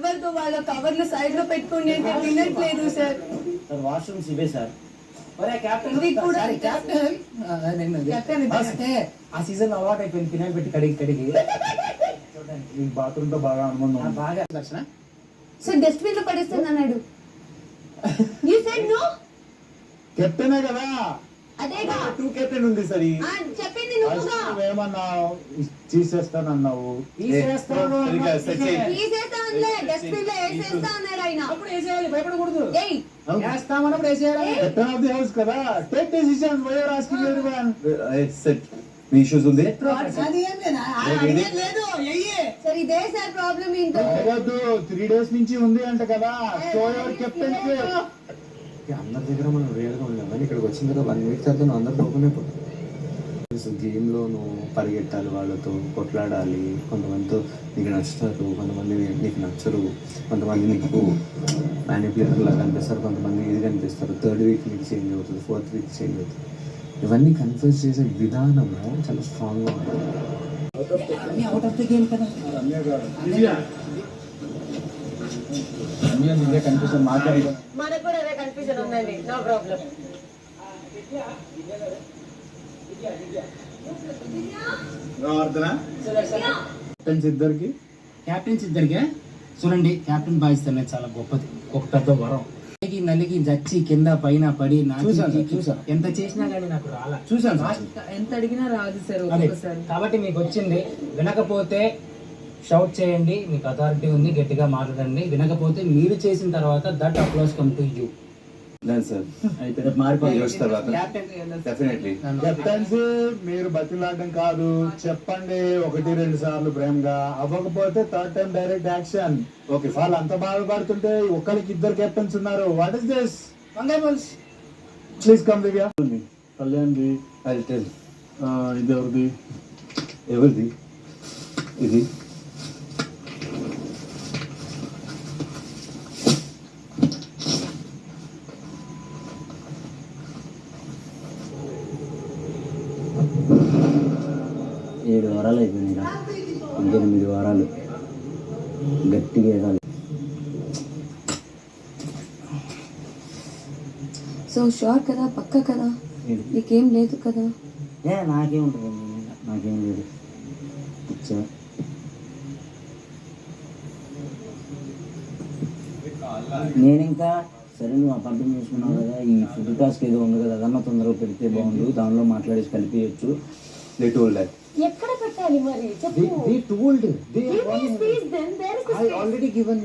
ఎవరితో వాళ్ళ కవర్లు సైడ్ లో పెట్టుకోండి అంటే వినట్లేదు సార్. వాష్రూమ్స్ ఇవే సార్. ఇది కూడా ఆ సీజన్ అలవాటు అయిపోయింది ఫినాయిల్ పెట్టి కడిగి బాత్రూమ్ తో బాగా అనుబంధం బాగా లక్షణ. సార్ డస్ట్బిన్ లో పడేస్తాను అన్నాడు. You said no. కెప్టెనే కదా, అదేగా టూ కెప్టెన్ ఉంది సరి. చెప్పింది నువ్వుగా. ఏమన్నావు? తీసేస్తానన్నావు. తీసేస్తానులే, డస్ట్బిన్ లో వేసేస్తా అన్నాడు ఆయన. అప్పుడు వేసేయాలి, భయపడకూడదు. ఏయ్ వేస్తామన్నప్పుడు వేసేయాలి. కెప్టెన్ ఆఫ్ ది హౌస్ కదా, take decisions. Why are asking everyone? సెట్ మీ ఇష్యూస్ ఉంది. సార్ ఇదే సార్ ప్రాబ్లం ఏంటో. 3 days నుంచి ఉంది అంట కదా. Show your captain. అందరి దగ్గర మనం రియల్గా ఉన్నాం కానీ ఇక్కడికి వచ్చిన తర్వాత 1 week తర్వాత నువ్వు అందరు లోపలే పోతావు. గేమ్లో నువ్వు పరిగెట్టాలి, వాళ్ళతో కొట్లాడాలి. కొంతమందితో నీకు నచ్చుతారు, కొంతమంది నీకు నచ్చరు, కొంతమంది నీకు మ్యానిపులేటర్ లాగా కనిపిస్తారు, కొంతమంది ఇది కనిపిస్తారు. 3rd week నీకు చేంజ్ అవుతుంది, 4th week చేంజ్ అవుతుంది. ఇవన్నీ కన్ఫ్యూజ్ చేసే విధానము చాలా స్ట్రాంగ్గా ఉంటుంది. అవుట్ ఆఫ్ ది గేమ్ కదా. కన్ఫ్యూజన్ మాట్లాడి మనకు కూడా అదే కన్ఫ్యూజన్ ఉందండి. No problem. క్యాప్టెన్స్ ఇద్దరికి చూడండి, క్యాప్టెన్ బాధ్యత చాలా గొప్పది, ఒక పెద్ద వరం. నలిగి జచ్చి కింద పైన పడి ఎంత చేసినా కానీ నాకు రాలా. చూసాను, ఎంత అడిగినా రాదు సార్. కాబట్టి మీకు వచ్చింది. వినకపోతే షౌట్ చేయండి, మీకు అథారిటీ ఉంది, గట్టిగా మాట్లాడండి. వినకపోతే మీరు చేసిన తర్వాత that applause come to you. Captaincy మీరు బతిలాడడం కాదు, చెప్పండి 1-2 సార్లు ప్రేమగా. అవ్వకపోతే 3rd time direct action. Okay, వాళ్ళు అంత బాధపడుతుంటే ఒకరికి 2 కెప్టెన్స్ ఉన్నారు. What is this? Please come Divya. కళ్యాణ్ది. ఇది ఎవరిది? ఎవరిది ఇది? ఏడు వారాలు అయిపోయింది, 8 వారాలు గట్టిగా వేయాలి. సో షూర్ కదా, పక్క కదా, నీకేం లేదు కదా? నాకేం ఉంటుంది, నాకేం లేదు. నేను ఇంకా సరే నువ్వు అపార్థం చేసుకున్నావు కదా, ఈ ఫుడ్ టాస్క్ ఏదో ఉంది కదా, అదన్నా తొందరగా పెడితే బాగుండు, దానిలో మాట్లాడేసి కలిపియచ్చు. They told that. ఎక్కడ పెట్టాలి మరి చెప్పు. They told. Give me space then. There is a space. I already given you.